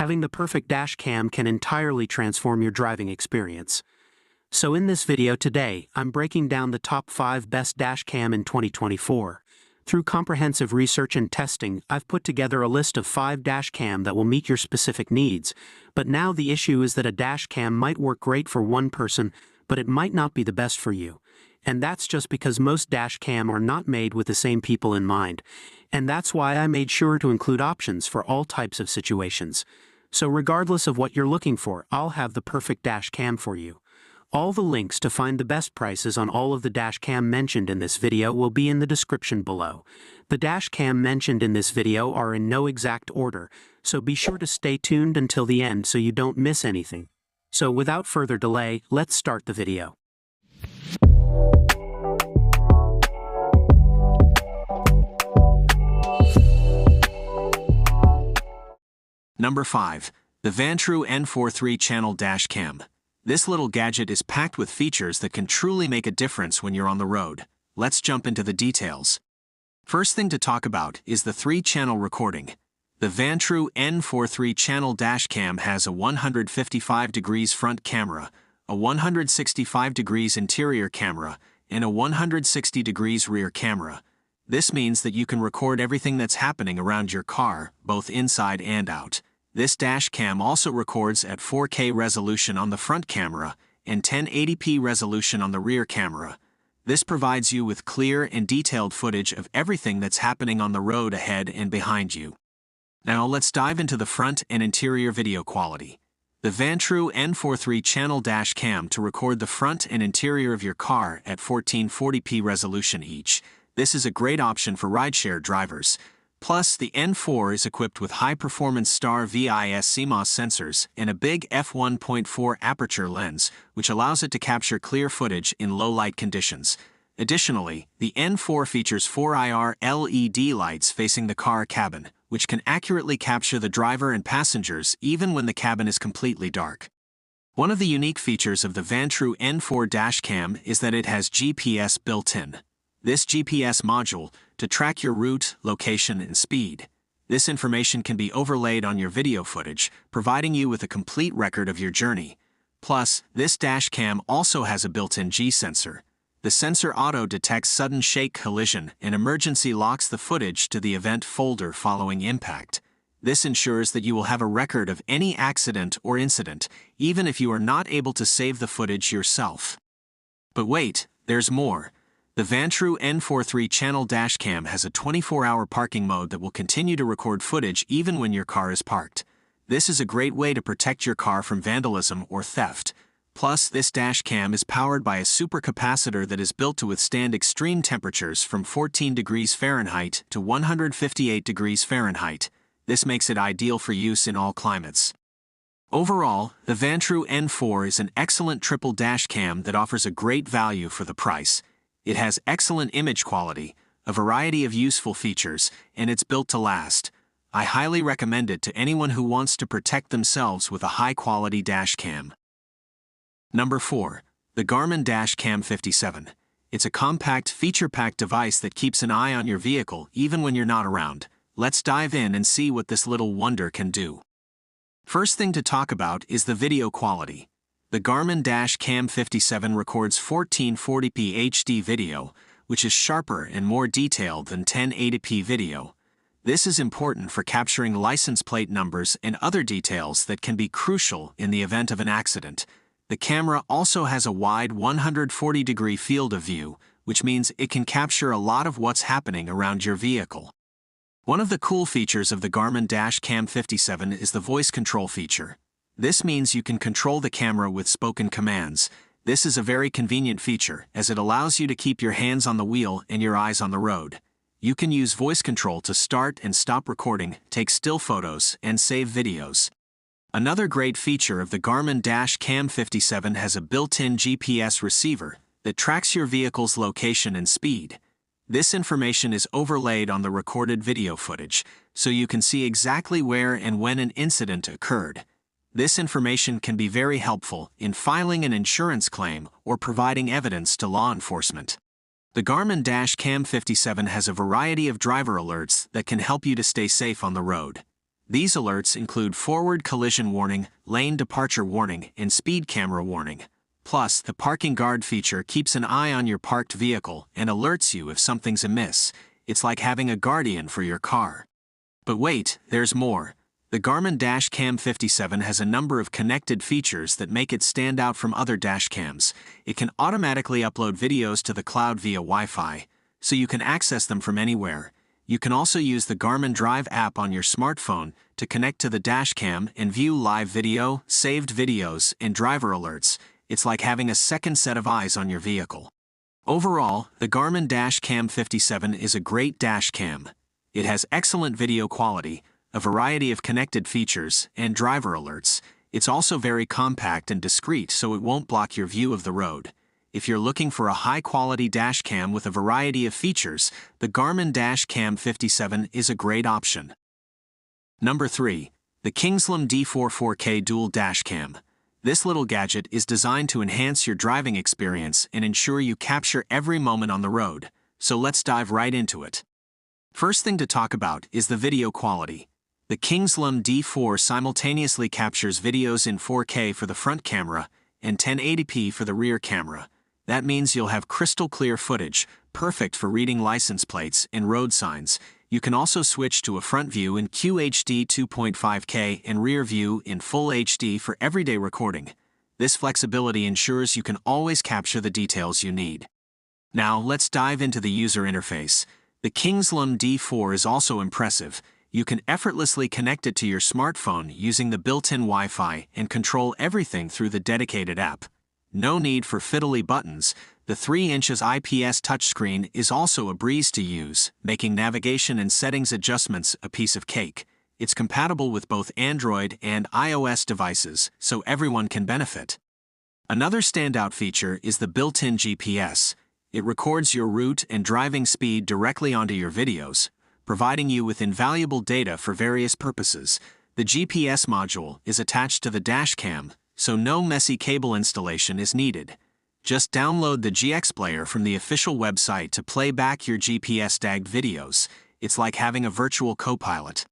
Having the perfect dash cam can entirely transform your driving experience. So in this video today, I'm breaking down the top 5 best dash cam in 2024. Through comprehensive research and testing, I've put together a list of 5 dash cam that will meet your specific needs. But now the issue is that a dash cam might work great for one person, but it might not be the best for you. And that's just because most dash cam are not made with the same people in mind. And that's why I made sure to include options for all types of situations. So regardless of what you're looking for, I'll have the perfect dash cam for you. All the links to find the best prices on all of the dash cam mentioned in this video will be in the description below. The dash cam mentioned in this video are in no exact order, so be sure to stay tuned until the end so you don't miss anything. So without further delay, let's start the video. Number 5. The Vantrue N4 3-channel dash cam. This little gadget is packed with features that can truly make a difference when you're on the road. Let's jump into the details. First thing to talk about is the 3-channel recording. The Vantrue N4 3-channel dash cam has a 155 degrees front camera, a 165 degrees interior camera, and a 160 degrees rear camera. This means that you can record everything that's happening around your car, both inside and out. This dash cam also records at 4K resolution on the front camera and 1080p resolution on the rear camera. This provides you with clear and detailed footage of everything that's happening on the road ahead and behind you. Now let's dive into the front and interior video quality. The Vantrue N4 3-channel dash cam to record the front and interior of your car at 1440p resolution each. This is a great option for rideshare drivers. Plus, the N4 is equipped with high-performance Star VIS CMOS sensors and a big f1.4 aperture lens, which allows it to capture clear footage in low-light conditions. Additionally, the N4 features 4 IR LED lights facing the car cabin, which can accurately capture the driver and passengers even when the cabin is completely dark. One of the unique features of the Vantrue N4 dashcam is that it has GPS built in. This GPS module to track your route, location, and speed. This information can be overlaid on your video footage, providing you with a complete record of your journey. Plus, this dashcam also has a built-in G sensor. The sensor auto-detects sudden shake collision and emergency locks the footage to the event folder following impact. This ensures that you will have a record of any accident or incident, even if you are not able to save the footage yourself. But wait, there's more. The Vantrue N4 3-channel dashcam has a 24-hour parking mode that will continue to record footage even when your car is parked. This is a great way to protect your car from vandalism or theft. Plus, this dashcam is powered by a supercapacitor that is built to withstand extreme temperatures from 14 degrees Fahrenheit to 158 degrees Fahrenheit. This makes it ideal for use in all climates. Overall, the Vantrue N4 is an excellent triple dashcam that offers a great value for the price. It has excellent image quality, a variety of useful features, and it's built to last. I highly recommend it to anyone who wants to protect themselves with a high-quality dashcam. Number 4. The Garmin Dash Cam 57. It's a compact, feature-packed device that keeps an eye on your vehicle even when you're not around. Let's dive in and see what this little wonder can do. First thing to talk about is the video quality. The Garmin Dash Cam 57 records 1440p HD video, which is sharper and more detailed than 1080p video. This is important for capturing license plate numbers and other details that can be crucial in the event of an accident. The camera also has a wide 140-degree field of view, which means it can capture a lot of what's happening around your vehicle. One of the cool features of the Garmin Dash Cam 57 is the voice control feature. This means you can control the camera with spoken commands. This is a very convenient feature, as it allows you to keep your hands on the wheel and your eyes on the road. You can use voice control to start and stop recording, take still photos, and save videos. Another great feature of the Garmin Dash Cam 57 has a built-in GPS receiver that tracks your vehicle's location and speed. This information is overlaid on the recorded video footage, so you can see exactly where and when an incident occurred. This information can be very helpful in filing an insurance claim or providing evidence to law enforcement. The Garmin Dash Cam 57 has a variety of driver alerts that can help you to stay safe on the road. These alerts include forward collision warning, lane departure warning, and speed camera warning. Plus, the parking guard feature keeps an eye on your parked vehicle and alerts you if something's amiss. It's like having a guardian for your car. But wait, there's more. The Garmin Dash Cam 57 has a number of connected features that make it stand out from other dash cams. It can automatically upload videos to the cloud via Wi-Fi, so you can access them from anywhere. You can also use the Garmin Drive app on your smartphone to connect to the dash cam and view live video, saved videos, and driver alerts. It's like having a second set of eyes on your vehicle. Overall, the Garmin Dash Cam 57 is a great dash cam. It has excellent video quality, a variety of connected features, and driver alerts. It's also very compact and discreet, so it won't block your view of the road. If you're looking for a high-quality dash cam with a variety of features, the Garmin Dash Cam 57 is a great option. Number 3. The Kingslim D4 4K Dual Dash Cam. This little gadget is designed to enhance your driving experience and ensure you capture every moment on the road, so let's dive right into it. First thing to talk about is the video quality. The Kingslim D4 simultaneously captures videos in 4K for the front camera and 1080p for the rear camera. That means you'll have crystal clear footage, perfect for reading license plates and road signs. You can also switch to a front view in QHD 2.5K and rear view in Full HD for everyday recording. This flexibility ensures you can always capture the details you need. Now, let's dive into the user interface. The Kingslim D4 is also impressive. You can effortlessly connect it to your smartphone using the built-in Wi-Fi and control everything through the dedicated app. No need for fiddly buttons. The 3 inches IPS touchscreen is also a breeze to use, making navigation and settings adjustments a piece of cake. It's compatible with both Android and iOS devices, so everyone can benefit. Another standout feature is the built-in GPS. It records your route and driving speed directly onto your videos, providing you with invaluable data for various purposes. The GPS module is attached to the dash cam, so no messy cable installation is needed. Just download the GX player from the official website to play back your GPS-tagged videos. It's like having a virtual co-pilot.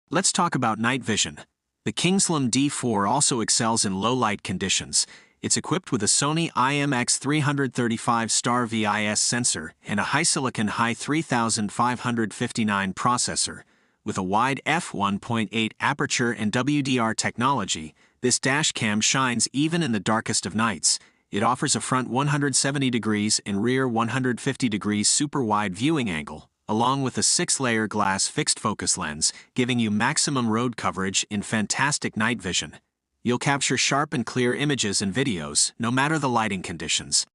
Let's talk about night vision. The Kingslim D4 also excels in low-light conditions. It's equipped with a Sony IMX335 Star VIS sensor and a HiSilicon Hi3559 processor. With a wide f1.8 aperture and WDR technology, this dash cam shines even in the darkest of nights. It offers a front 170 degrees and rear 150 degrees super wide viewing angle, along with a 6-layer glass fixed focus lens, giving you maximum road coverage in fantastic night vision. You'll capture sharp and clear images and videos, no matter the lighting conditions.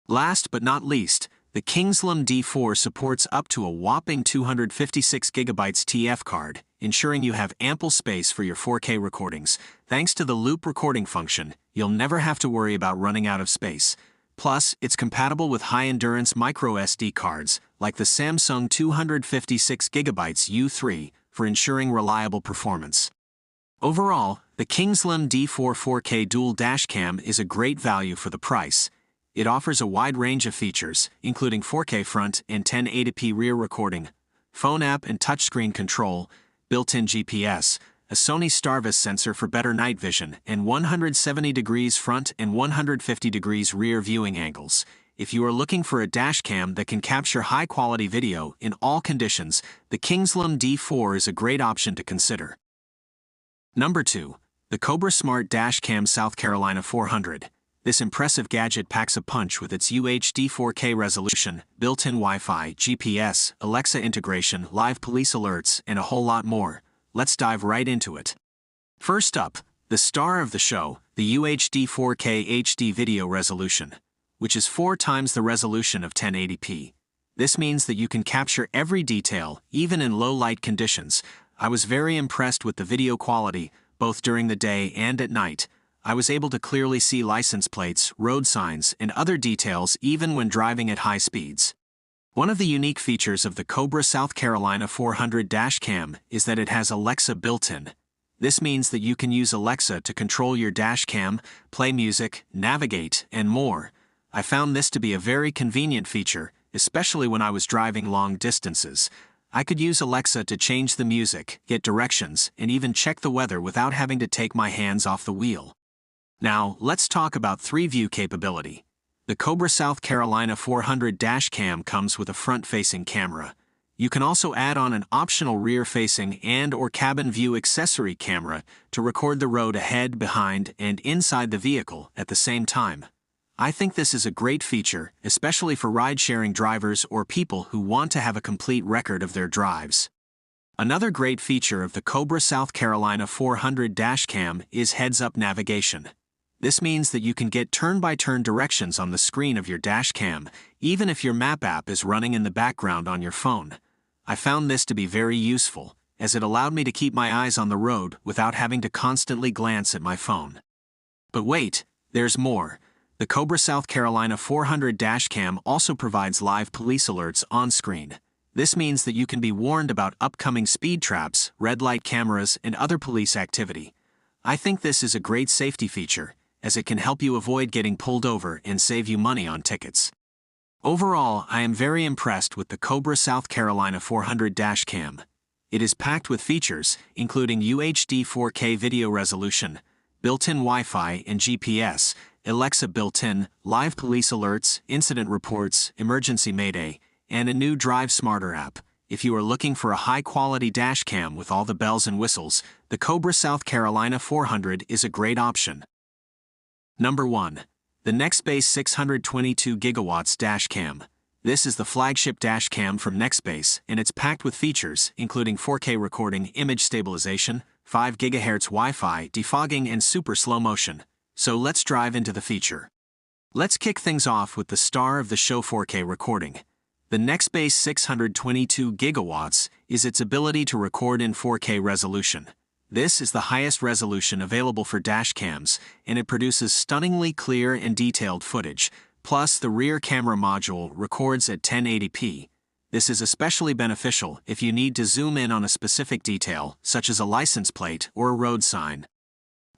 Last but not least, the Kingslim D4 supports up to a whopping 256 GB TF card, ensuring you have ample space for your 4K recordings. Thanks to the loop recording function, you'll never have to worry about running out of space. Plus, it's compatible with high-endurance microSD cards, like the Samsung 256 GB U3, for ensuring reliable performance. Overall, the Kingslim D4 4K Dual Dash Cam is a great value for the price. It offers a wide range of features, including 4K front and 1080p rear recording, phone app and touchscreen control, built-in GPS, a Sony StarVis sensor for better night vision, and 170 degrees front and 150 degrees rear viewing angles. If you are looking for a dash cam that can capture high-quality video in all conditions, the Kingslim D4 is a great option to consider. Number 2. The Cobra Smart Dash Cam South Carolina 400. This impressive gadget packs a punch with its UHD 4K resolution, built-in Wi-Fi, GPS, Alexa integration, live police alerts, and a whole lot more. Let's dive right into it. First up, the star of the show, the UHD 4K HD video resolution, which is 4 times the resolution of 1080p. This means that you can capture every detail, even in low-light conditions. I was very impressed with the video quality, both during the day and at night. I was able to clearly see license plates, road signs, and other details even when driving at high speeds. One of the unique features of the Cobra South Carolina 400 dash cam is that it has Alexa built-in. This means that you can use Alexa to control your dash cam, play music, navigate, and more. I found this to be a very convenient feature, especially when I was driving long distances. I could use Alexa to change the music, get directions, and even check the weather without having to take my hands off the wheel. Now, let's talk about 3-view capability. The Cobra South Carolina 400 dash cam comes with a front-facing camera. You can also add on an optional rear-facing and/or cabin view accessory camera to record the road ahead, behind, and inside the vehicle at the same time. I think this is a great feature, especially for ride-sharing drivers or people who want to have a complete record of their drives. Another great feature of the Cobra South Carolina 400 dash cam is heads-up navigation. This means that you can get turn-by-turn directions on the screen of your dash cam, even if your map app is running in the background on your phone. I found this to be very useful, as it allowed me to keep my eyes on the road without having to constantly glance at my phone. But wait, there's more. The Cobra South Carolina 400 dash cam also provides live police alerts on screen. This means that you can be warned about upcoming speed traps, red light cameras, and other police activity. I think this is a great safety feature, as it can help you avoid getting pulled over and save you money on tickets. Overall, I am very impressed with the Cobra South Carolina 400 dash cam. It is packed with features, including UHD 4K video resolution, built-in Wi-Fi and GPS, Alexa built-in, live police alerts, incident reports, emergency mayday, and a new Drive Smarter app. If you are looking for a high-quality dash cam with all the bells and whistles, the Cobra South Carolina 400 is a great option. Number 1. The Nextbase 622GW Dash Cam. This is the flagship dash cam from Nextbase, and it's packed with features, including 4K recording, image stabilization, 5 GHz Wi-Fi, defogging, and super slow motion. So let's dive into the feature. Let's kick things off with the star of the show, 4K recording. The Nextbase 622GW is its ability to record in 4K resolution. This is the highest resolution available for dash cams, and it produces stunningly clear and detailed footage. Plus, the rear camera module records at 1080p. This is especially beneficial if you need to zoom in on a specific detail, such as a license plate or a road sign.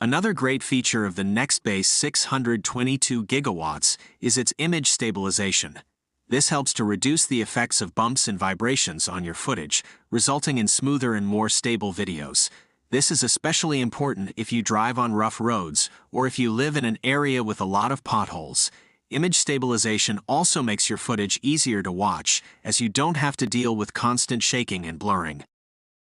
Another great feature of the Nextbase 622GW is its image stabilization. This helps to reduce the effects of bumps and vibrations on your footage, resulting in smoother and more stable videos. This is especially important if you drive on rough roads or if you live in an area with a lot of potholes. Image stabilization also makes your footage easier to watch, as you don't have to deal with constant shaking and blurring.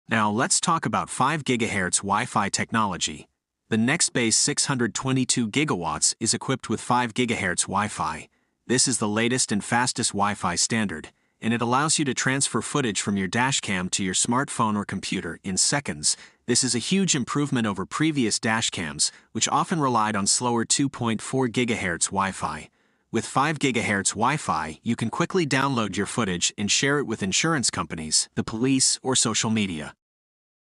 Now let's talk about 5 GHz Wi-Fi technology. The Nextbase 622GW is equipped with 5 GHz Wi-Fi. This is the latest and fastest Wi-Fi standard, and it allows you to transfer footage from your dashcam to your smartphone or computer in seconds. This is a huge improvement over previous dashcams, which often relied on slower 2.4 GHz Wi-Fi. With 5 GHz Wi-Fi, you can quickly download your footage and share it with insurance companies, the police, or social media.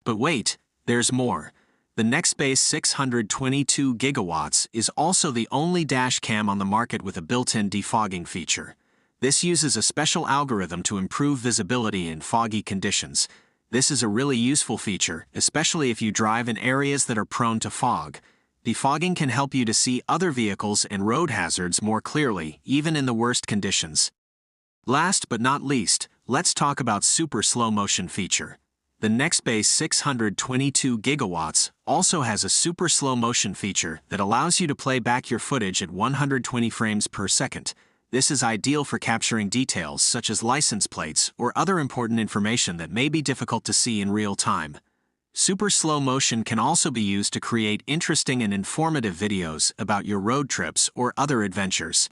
But wait, there's more. The Nextbase 622GW is also the only dash cam on the market with a built-in defogging feature. This uses a special algorithm to improve visibility in foggy conditions. This is a really useful feature, especially if you drive in areas that are prone to fog. Defogging can help you to see other vehicles and road hazards more clearly, even in the worst conditions. Last but not least, let's talk about super slow motion feature. The Nextbase 622GW also has a super slow motion feature that allows you to play back your footage at 120 frames per second. This is ideal for capturing details such as license plates or other important information that may be difficult to see in real time. Super slow motion can also be used to create interesting and informative videos about your road trips or other adventures.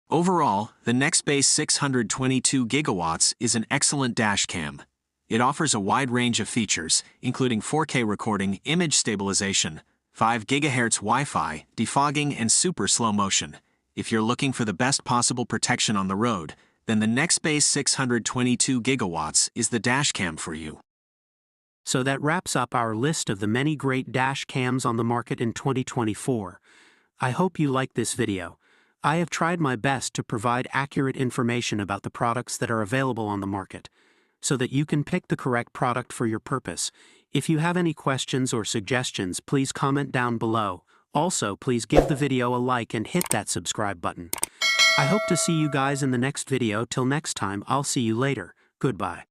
Overall, the Nextbase 622GW is an excellent dash cam. It offers a wide range of features, including 4K recording, image stabilization, 5 GHz Wi-Fi, defogging, and super slow motion. If you're looking for the best possible protection on the road, then the Nextbase 622GW is the dash cam for you. So that wraps up our list of the many great dash cams on the market in 2024. I hope you liked this video. I have tried my best to provide accurate information about the products that are available on the market, so that you can pick the correct product for your purpose. If you have any questions or suggestions, please comment down below. Also, please give the video a like and hit that subscribe button. I hope to see you guys in the next video. Till next time, I'll see you later. Goodbye.